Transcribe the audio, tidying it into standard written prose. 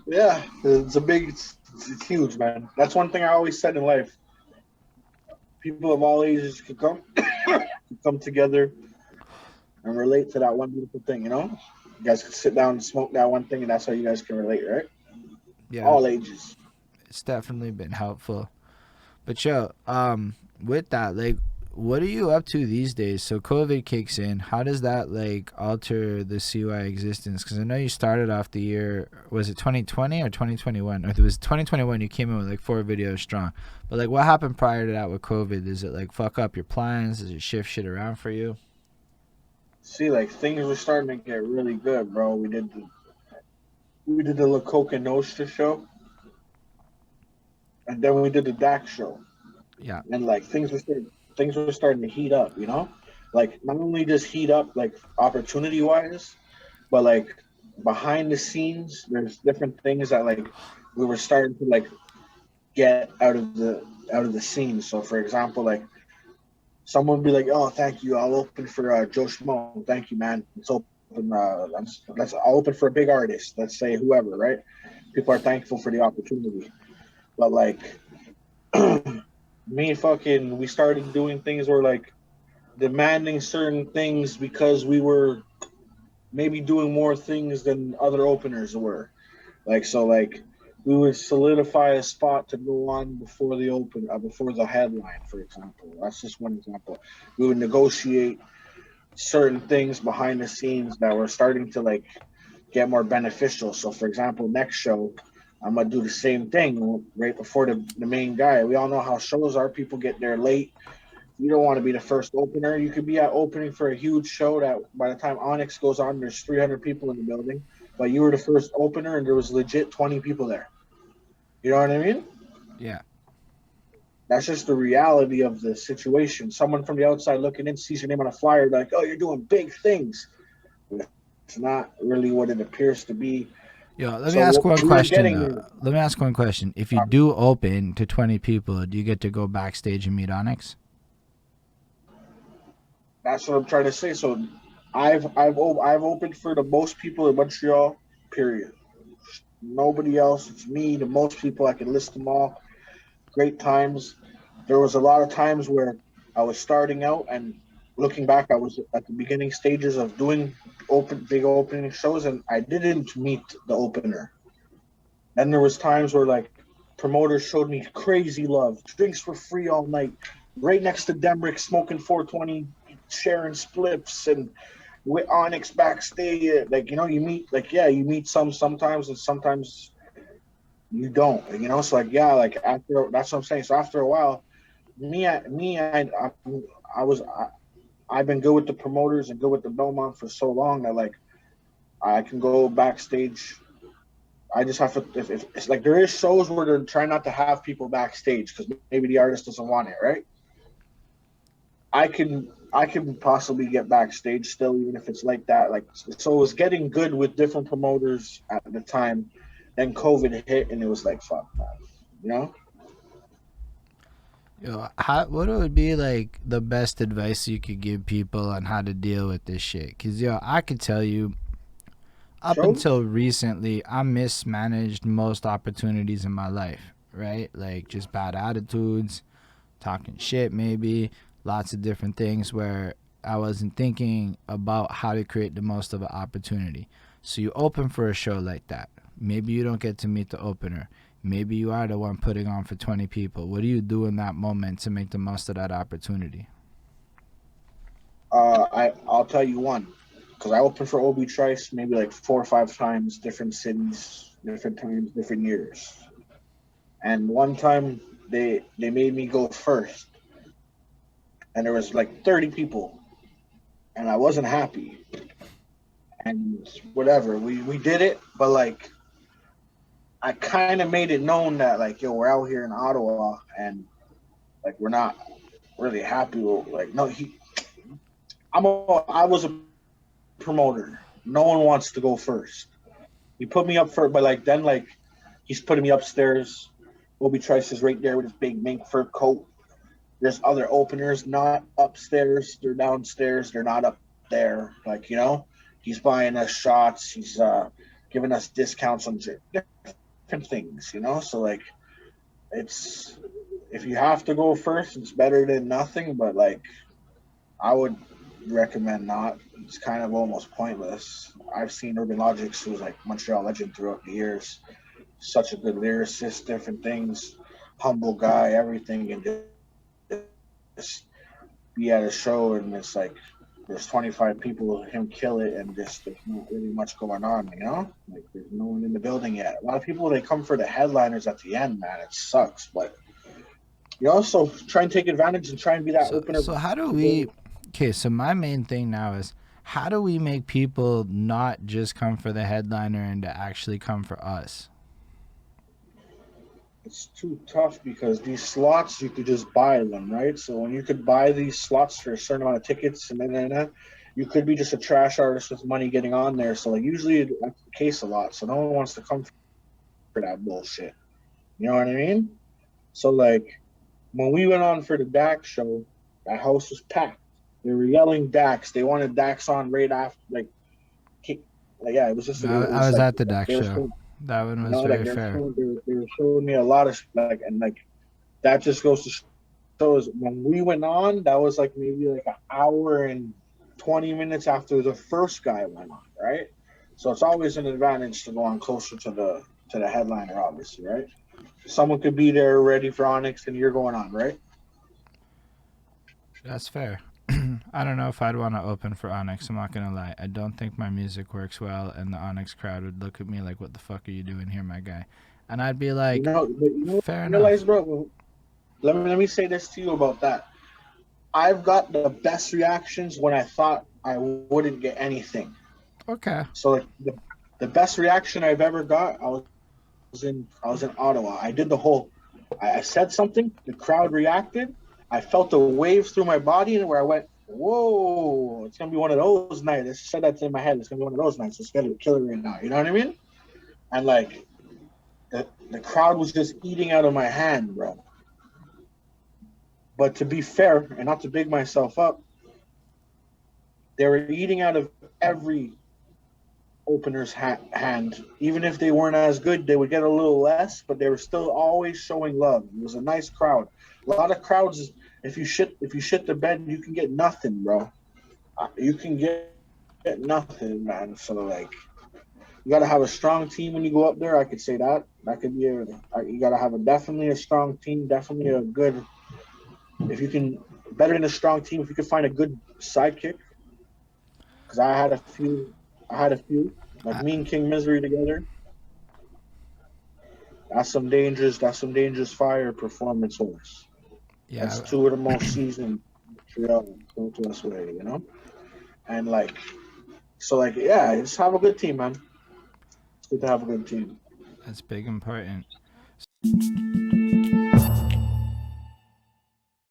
Yeah, it's huge, man. That's one thing I always said in life. People of all ages can come together and relate to that one beautiful thing. You guys can sit down and smoke that one thing, and that's how you guys can relate, right? Yeah, All ages. it's definitely been helpful. But yo, with that, like, what are you up to these days? So COVID kicks in. How does that like alter the CY existence? Because I know you started off the year. Was it 2020 or 2021? Or it was 2021. You came in with like 4 videos strong. But like, what happened prior to that with COVID? Does it like fuck up your plans? Does it shift shit around for you? See, like things were starting to get really good, bro. We did the La Coca Nostra show, and then we did the Dak show, Yeah. and like things were starting to heat up. Like not only just heat up like opportunity wise, but like behind the scenes, there's different things that like we were starting to like get out of the scene. So for example, like someone would be like, "Oh, thank you. I'll open for Joe Schmo. Thank you, man. Let's open. I'll open for a big artist. Let's say whoever, right? People are thankful for the opportunity. But like we started doing things where like demanding certain things because we were maybe doing more things than other openers were. Like we would solidify a spot to go on before the headline, for example. That's just one example. We would negotiate certain things behind the scenes that were starting to like get more beneficial. So for example, next show, I'm gonna do the same thing right before the main guy. We all know how shows are. People get there late. You don't want to be the first opener. You could be at opening for a huge show that by the time Onyx goes on, there's 300 people in the building. But you were the first opener, and there was legit 20 people there. You know what I mean? Yeah. That's just the reality of the situation. Someone from the outside looking in sees your name on a flyer, like, "Oh, you're doing big things." It's not really what it appears to be. Yo, let me So ask one we were question getting though. there. Let me ask one question. If you do open to 20 people, do you get to go backstage and meet Onyx? That's what I'm trying to say. So I've opened for the most people in Montreal. Period. Nobody else. It's me. The most people. I can list them all. Great times. There was a lot of times where I was starting out and looking back, I was at the beginning stages of doing big opening shows, and I didn't meet the opener. Then there was times where like promoters showed me crazy love, drinks for free all night, right next to Demrick, smoking 420, sharing spliffs, and with Onyx backstage. Like you meet you meet sometimes, and sometimes you don't. So like like after that's what I'm saying. So after a while, I was I've been good with the promoters and good with the Belmont for so long that like I can go backstage. I just have to. If it's like there is shows where they're trying not to have people backstage because maybe the artist doesn't want it, right? I can possibly get backstage still, even if it's like that. Like so, it was getting good with different promoters at the time. Then COVID hit, and it was like fuck, man. You know? Yo, what would be like the best advice you could give people on how to deal with this shit? Cause yo, I could tell you, up Show until recently, I mismanaged most opportunities in my life. Right, like just bad attitudes, talking shit, maybe lots of different things where I wasn't thinking about how to create the most of an opportunity. So you open for a show like that. Maybe you don't get to meet the opener. Maybe you are the one putting on for 20 people. What do you do in that moment to make the most of that opportunity? I'll tell you one because I opened for Obi Trice maybe like 4 or 5 times, different cities, different times, different years. And one time they made me go first, and there was like 30 people, and I wasn't happy. And whatever, we did it, but like I kind of made it known that like yo, we're out here in Ottawa, and like we're not really happy with like no he. I was a promoter. No one wants to go first. He put me up for, but like then like he's putting me upstairs. Obi Trice is right there with his big mink fur coat. There's other openers not upstairs. They're downstairs. They're not up there. Like, you know, he's buying us shots. He's giving us discounts on different things. You know, so like it's if you have to go first, it's better than nothing. But like I would recommend not. It's kind of almost pointless. I've seen Urban Logics, who's like Montreal legend throughout the years, such a good lyricist, different things, humble guy, everything, and just be at a show and it's like there's 25 people, him kill it, and just there's not really much going on, you know? Like there's no one in the building yet. A lot of people they come for the headliners at the end, man. It sucks, but you also try and take advantage and try and be that So opener. so how do we? Okay, so my main thing now is how do we make people not just come for the headliner and to actually come for us? It's too tough because these slots you could just buy them, right? So when you could buy these slots for a certain amount of tickets and then you could be just a trash artist with money getting on there. So like usually that's the case a lot. So no one wants to come for that bullshit. You know what I mean? So like when we went on for the Dax show, that house was packed. They were yelling Dax. They wanted Dax on right after like yeah, it was just it I was was like at the Dak they were show. showing, That one you was know, like very fair. they were showing me a lot of like and like that just goes to show us when we went on, that was like maybe like an hour and 20 minutes after the first guy went on, right? So it's always an advantage to go on closer to the headliner, obviously, right? Someone could be there ready for Onyx and you're going on, right? That's fair. I don't know if I'd want to open for Onyx. I'm not gonna lie. I don't think my music works well, and the Onyx crowd would look at me like, "What the fuck are you doing here, my guy?" And I'd be like, You know, "Fair realize, enough." bro. Let me say this to you about that. I've got the best reactions when I thought I wouldn't get anything. Okay. So like the best reaction I've ever got, I was in Ottawa. I did the whole. I said something. The crowd reacted. I felt a wave through my body, and where I went, "Whoa! It's gonna be one of those nights." I said that in my head. It's gonna be one of those nights. It's gonna kill it right now. You know what I mean? And like the crowd was just eating out of my hand, bro. But to be fair, and not to big myself up, they were eating out of every opener's hand. Even if they weren't as good, they would get a little less, but they were still always showing love. It was a nice crowd. A lot of crowds, if you shit the bed, you can get nothing, bro. You can get nothing, man. So like, you gotta have a strong team when you go up there. I could say that. That could be you gotta have a definitely a strong team, definitely a good. If you can better than a strong team, if you could find a good sidekick, because I had a few, like I, me and King Misery together. That's some dangerous fire performance wise. That's yeah. two of the most seasoned Montreal go to us way, you know? And like so like yeah, just have a good team, man. It's good to have a good team. That's big important.